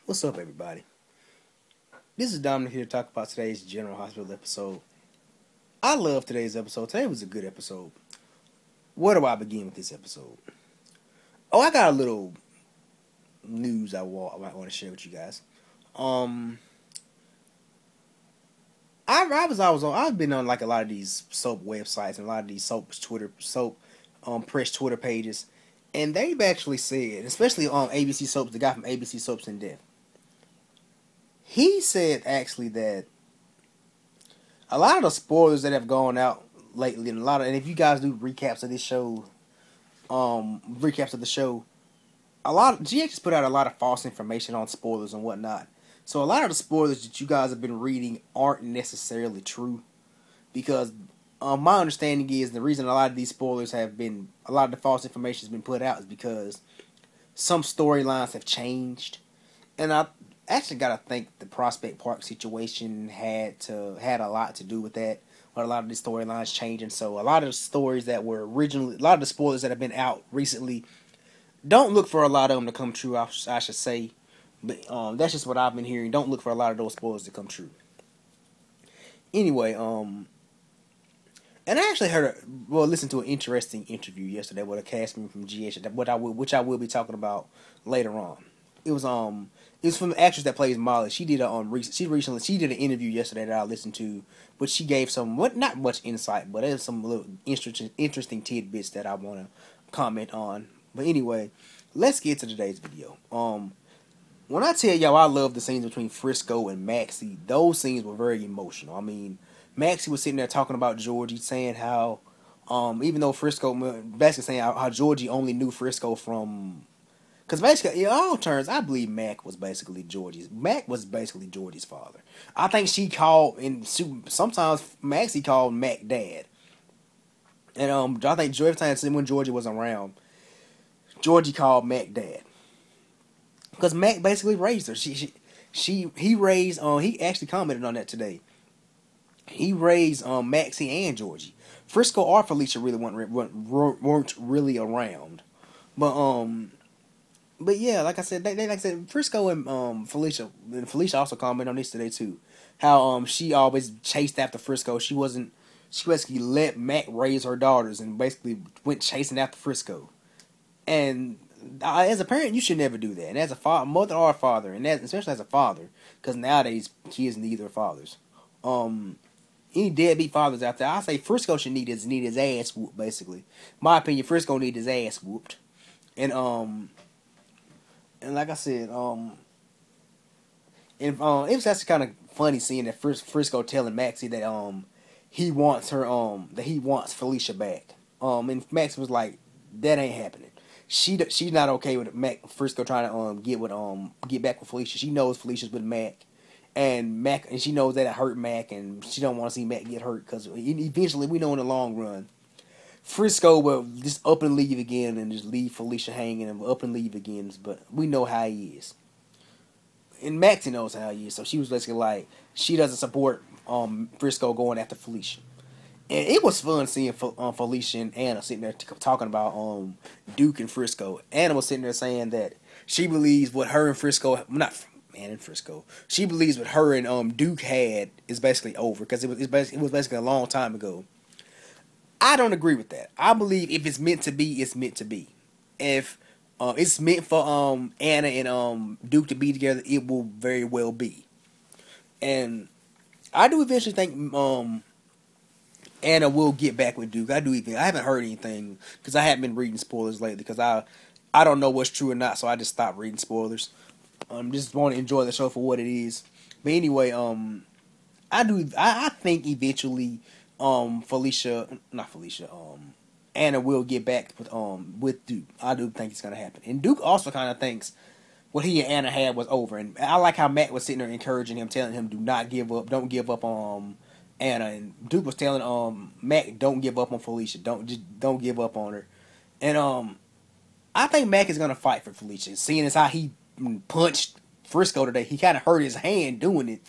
What's up, everybody? This is Dominic here to talk about today's General Hospital episode. I love today's episode. Today was a good episode. Where do I begin with this episode? Oh, I got a little news I might want to share with you guys. I've been on like a lot of these soap websites and a lot of these press Twitter pages, and they've actually said, especially on ABC Soaps, the guy from ABC Soaps in Depth. He said actually that a lot of the spoilers that have gone out lately, and if you guys do recaps of this show, recaps of the show, GH has put out a lot of false information on spoilers and whatnot. So a lot of the spoilers that you guys have been reading aren't necessarily true, because my understanding is the reason a lot of these spoilers have been, a lot of the false information has been put out is because some storylines have changed, and I actually gotta think the Prospect Park situation had a lot to do with that. With a lot of the storylines changing, so a lot of the stories that were originally, a lot of the spoilers that have been out recently, don't look for a lot of them to come true. I should say, but that's just what I've been hearing. Don't look for a lot of those spoilers to come true. Anyway, and I actually listened to an interesting interview yesterday with a cast member from GH, which I will be talking about later on. It was from the actress that plays Molly. She did she did an interview yesterday that I listened to, but she gave not much insight, but there's some little interesting tidbits that I want to comment on. But anyway, let's get to today's video. When I tell y'all I love the scenes between Frisco and Maxie, those scenes were very emotional. I mean, Maxie was sitting there talking about Georgie, saying how, even though Frisco, basically saying how Georgie only knew Frisco from, because basically, in all terms, I believe Mac was basically Georgie's father. I think she called, and sometimes Maxie called Mac dad. And I think every time when Georgie was around, Georgie called Mac dad. Because Mac basically raised her. He raised, he actually commented on that today. He raised Maxie and Georgie. Frisco or Felicia really weren't really around. But yeah, like I said, like I said, Frisco and Felicia also commented on this today too. How she always chased after Frisco. She basically let Mac raise her daughters and basically went chasing after Frisco. And as a parent, you should never do that. And as a mother or a father, and especially as a father, because nowadays kids need their fathers. Any deadbeat fathers out there, I say Frisco should need his ass whooped. Basically, my opinion, Frisco need his ass whooped. And like I said, it was actually kind of funny seeing that Frisco telling Maxie that he wants Felicia back. And Maxie was like, that ain't happening. She's not okay with Frisco trying to get back with Felicia. She knows Felicia's with Mac, and she knows that it hurt Mac, and she don't want to see Mac get hurt, because eventually, we know in the long run, Frisco will just up and leave again and just leave Felicia hanging and up and leave again. But we know how he is, and Maxie knows how he is. So she was basically like, she doesn't support Frisco going after Felicia. And it was fun seeing Felicia and Anna sitting there talking about Duke and Frisco. Anna was sitting there saying that she believes what her and Frisco, not Anna and Frisco, she believes what her and Duke had is basically over, because it was basically a long time ago. I don't agree with that. I believe if it's meant to be, it's meant to be. If it's meant for Anna and Duke to be together, it will very well be. And I do eventually think Anna will get back with Duke. I haven't heard anything, because I haven't been reading spoilers lately, because I don't know what's true or not, so I just stopped reading spoilers. Just want to enjoy the show for what it is. But anyway, I think eventually Anna will get back with Duke. I do think it's gonna happen. And Duke also kind of thinks what he and Anna had was over. And I like how Matt was sitting there encouraging him, telling him, don't give up on Anna. And Duke was telling Mac, don't give up on Felicia. Don't give up on her. And I think Mac is gonna fight for Felicia. Seeing as how he punched Frisco today, he kind of hurt his hand doing it.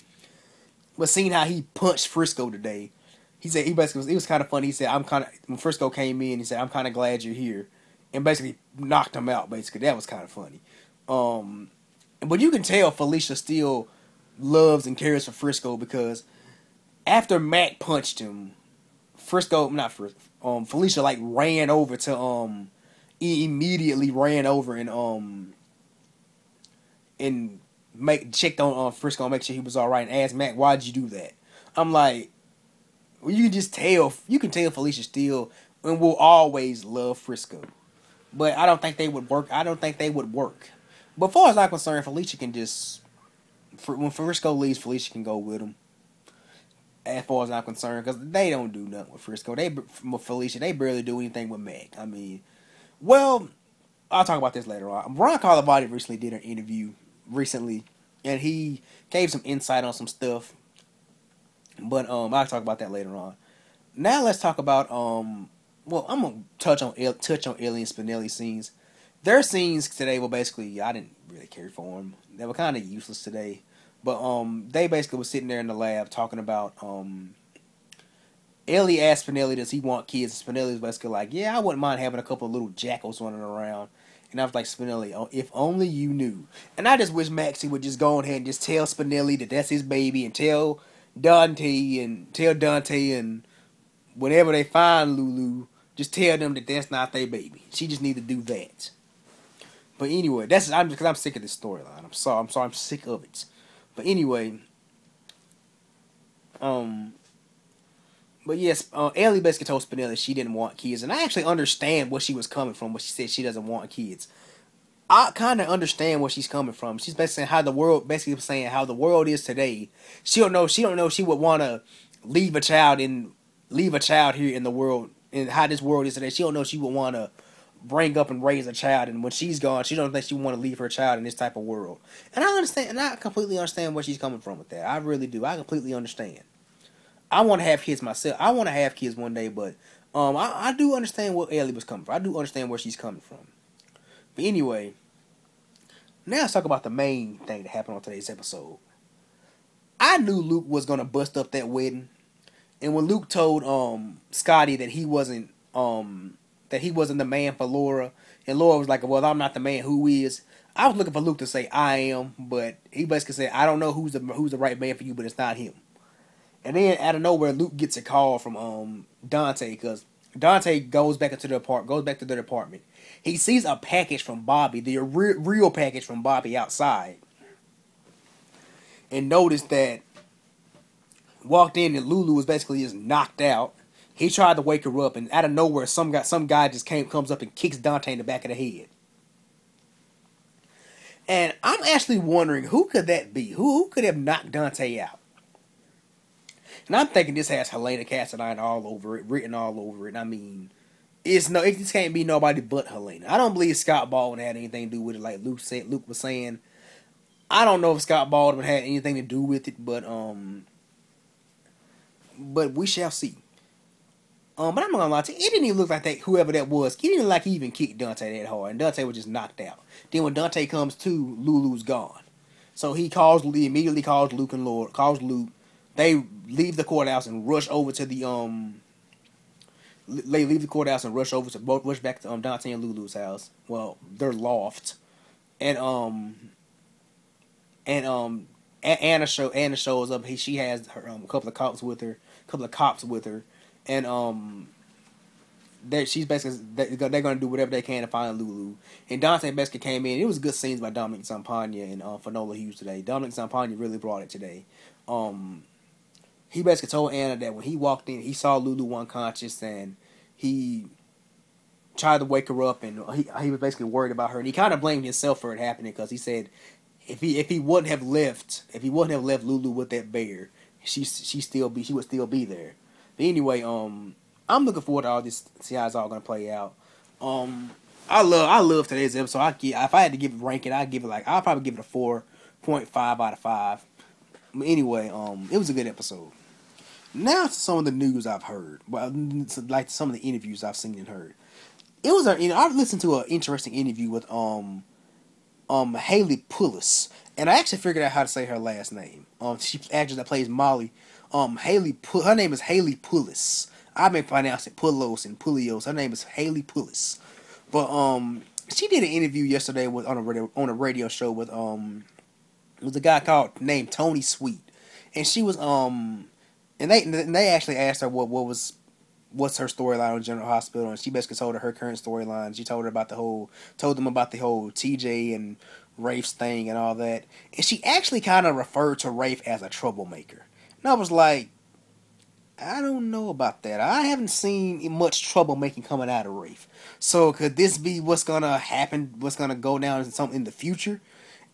But seeing how he punched Frisco today, he said it was kind of funny. He said, when Frisco came in, he said, I'm kind of glad you're here, and basically knocked him out. Basically, that was kind of funny. But you can tell Felicia still loves and cares for Frisco because after Mac punched him, Felicia like ran over to immediately ran over and checked on Frisco and make sure he was all right and asked Mac, why'd you do that? I'm like, well, you can tell Felicia still and will always love Frisco. But I don't think they would work. But as far as I'm concerned, Felicia can just, when Frisco leaves, Felicia can go with him. As far as I'm concerned, because they don't do nothing with Frisco. With Felicia, they barely do anything with Mac. I mean, well, I'll talk about this later on. Ron Carlivati recently did an interview and he gave some insight on some stuff. But I'll talk about that later on. Now let's talk about I'm gonna touch on Ellie and Spinelli scenes. Their scenes today were basically, I didn't really care for them. They were kind of useless today. But they basically were sitting there in the lab talking about Ellie asked Spinelli, does he want kids? And Spinelli was basically like, yeah, I wouldn't mind having a couple of little jackals running around. And I was like, Spinelli, oh, if only you knew. And I just wish Maxie would just go ahead and just tell Spinelli that that's his baby and tell Dante and whenever they find Lulu, just tell them that that's not their baby. She just need to do that. But anyway, because I'm sick of this storyline. I'm sick of it. But anyway, but yes, Ellie basically told Spinelli she didn't want kids, and I actually understand where she was coming from when she said she doesn't want kids. I kind of understand where she's coming from. She's basically saying how the world is today. She don't know she would want to leave a child here in the world, and how this world is today. She don't know she would want to bring up and raise a child, and when she's gone, she don't think she would want to leave her child in this type of world. And I understand, and I completely understand where she's coming from with that. I really do. I completely understand. I want to have kids myself. I want to have kids one day, but I do understand where Ellie was coming from. I do understand where she's coming from. But anyway, now let's talk about the main thing that happened on today's episode. I knew Luke was gonna bust up that wedding, and when Luke told Scotty that he wasn't the man for Laura, and Laura was like, well, I'm not the man, who is? I was looking for Luke to say I am, but he basically said, I don't know who's the right man for you, but it's not him. And then out of nowhere, Luke gets a call from Dante, because Dante goes back to their apartment. He sees a package from Bobby, the real package from Bobby outside, and noticed that walked in and Lulu was basically just knocked out. He tried to wake her up, and out of nowhere, some guy just comes up and kicks Dante in the back of the head. And I'm actually wondering, who could that be? Who could have knocked Dante out? And I'm thinking this has Helena Cassadine all over it, written all over it. I mean, it just can't be nobody but Helena. I don't believe Scott Baldwin had anything to do with it, like Luke was saying. I don't know if Scott Baldwin had anything to do with it, but we shall see. But I'm not gonna lie to you, it didn't even look like that. Whoever that was, it didn't look like he even kicked Dante that hard, and Dante was just knocked out. Then when Dante comes to, Lulu's gone. So he immediately calls Luke and Laura. Calls Luke. They leave the courthouse and rush over to the They leave the courthouse and rush back to Dante and Lulu's house. Well, their loft, and Anna shows up. She has her a couple of cops with her, and she's basically they're gonna do whatever they can to find Lulu. And Dante basically came in. It was good scenes by Dominic Zampagna and Finola Hughes today. Dominic Zampagna really brought it today. He basically told Anna that when he walked in, he saw Lulu unconscious, and he tried to wake her up, and he was basically worried about her, and he kind of blamed himself for it happening, because he said if he wouldn't have left Lulu with that bear, she would still be there. But anyway, I'm looking forward to all this, see how it's all gonna play out. I love today's episode. If I had to give it a ranking, I'll probably give it a 4.5 out of 5. But anyway, it was a good episode. Now to some of the news I've heard, like some of the interviews I've seen and heard. I've listened to an interesting interview with Haley Pullis, and I actually figured out how to say her last name. She's the actress that plays Molly. Her name is Haley Pullis. I may pronounce it Pullos and Pulios. Her name is Haley Pullis. But she did an interview yesterday with on a radio show with was a guy named Tony Sweet, and she was and they actually asked her what's her storyline on General Hospital, and she basically told her current storyline. She told them about the whole TJ and Rafe's thing and all that, and she actually kind of referred to Rafe as a troublemaker. And I was like, I don't know about that. I haven't seen much troublemaking coming out of Rafe. So could this be what's gonna happen? What's gonna go down in the future?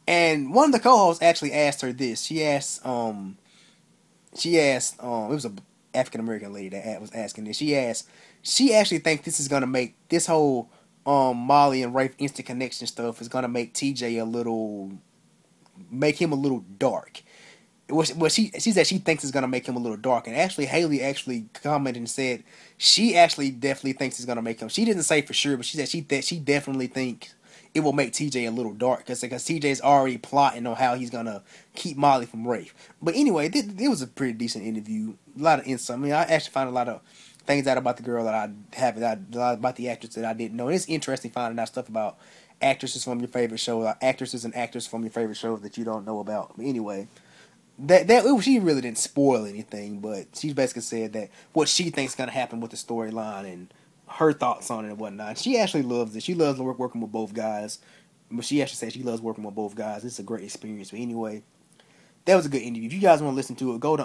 And one of the co-hosts actually asked her this. She asked, it was a African American lady that was asking this. She actually thinks this is gonna make this whole Molly and Rafe instant connection stuff is gonna make TJ make him a little dark. She said she thinks it's gonna make him a little dark, and actually Haley actually commented and said she actually definitely thinks it's gonna make him. She didn't say for sure, but she said she definitely thinks it will make TJ a little dark because TJ's already plotting on how he's gonna keep Molly from Rafe. But anyway, it was a pretty decent interview. A lot of insight. I mean, I actually found a lot of things out about the girl about the actress that I didn't know. And it's interesting finding out stuff about actresses from your favorite show, actresses and actors from your favorite shows that you don't know about. But anyway. She really didn't spoil anything, but she basically said that what she thinks is going to happen with the storyline and her thoughts on it and whatnot. She actually loves it. She loves working with both guys. But she actually said she loves working with both guys. It's a great experience. But anyway, that was a good interview. If you guys want to listen to it, go to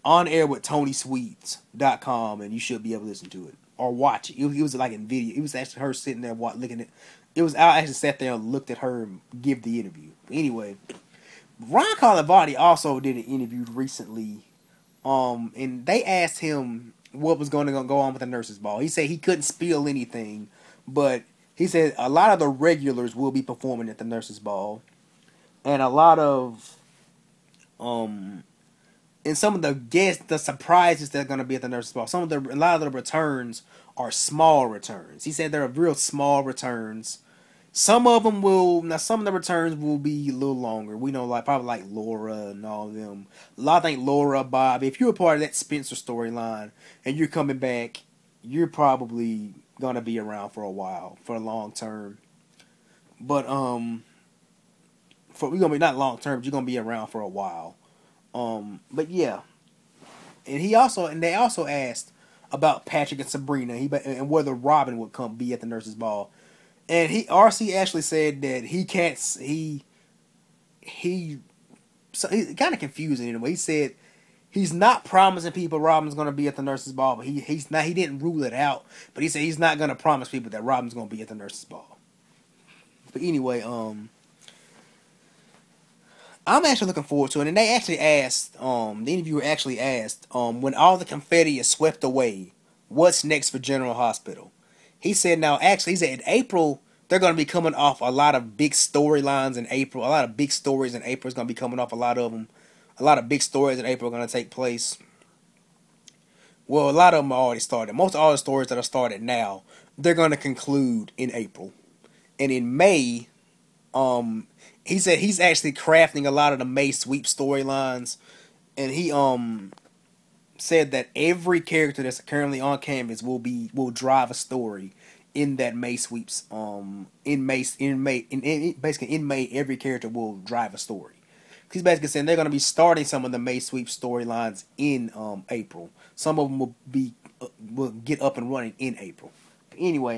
onairwithtonysweets.com and you should be able to listen to it or watch it. It was like in video. It was actually her sitting there looking at it. I actually sat there and looked at her give the interview. But anyway, Ron Carlivati also did an interview recently, and they asked him what was going to go on with the Nurses Ball. He said he couldn't spill anything, but he said a lot of the regulars will be performing at the Nurses Ball, and a lot of, and some of the guests, the surprises that are going to be at the Nurses Ball. A lot of the returns are small returns. He said they're real small returns. Some of the returns will be a little longer. We know, probably like Laura and all of them. I think Laura, Bob, if you're a part of that Spencer storyline and you're coming back, you're probably going to be around for a while, for a long term. But, we're going to be not long term, but you're going to be around for a while. But yeah. And they also asked about Patrick and Sabrina and whether Robin would be at the Nurses Ball. And RC actually said that he can't. So he's kind of confusing in a way. He said he's not promising people Robin's going to be at the Nurses Ball, but he's not. He didn't rule it out, but he said he's not going to promise people that Robin's going to be at the Nurses Ball. But anyway, I'm actually looking forward to it. And they actually asked, the interviewer actually asked, when all the confetti is swept away, what's next for General Hospital? He said in April, they're going to be coming off a lot of big storylines in April. A lot of big stories in April is going to be coming off, a lot of them. A lot of big stories in April are going to take place. Well, a lot of them are already started. Most of all the stories that are started now, they're going to conclude in April. And in May, he said he's actually crafting a lot of the May sweep storylines. And he said that every character that's currently on canvas will drive a story in that May sweeps. In May, every character will drive a story. He's basically saying they're going to be starting some of the May sweep storylines in April. Some of them will get up and running in April. Anyway,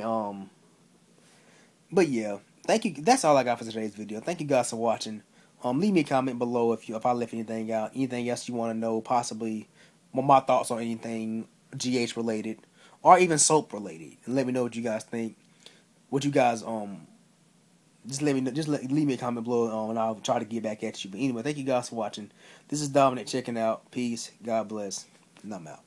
but yeah, thank you. That's all I got for today's video. Thank you guys for watching. Leave me a comment below if I left anything out. Anything else you want to know, possibly my thoughts on anything GH related or even soap related, and let me know what you guys think. What you guys just let me know. Leave me a comment below, and I'll try to get back at you. But anyway, thank you guys for watching. This is Dominic checking out. Peace. God bless. And I'm out.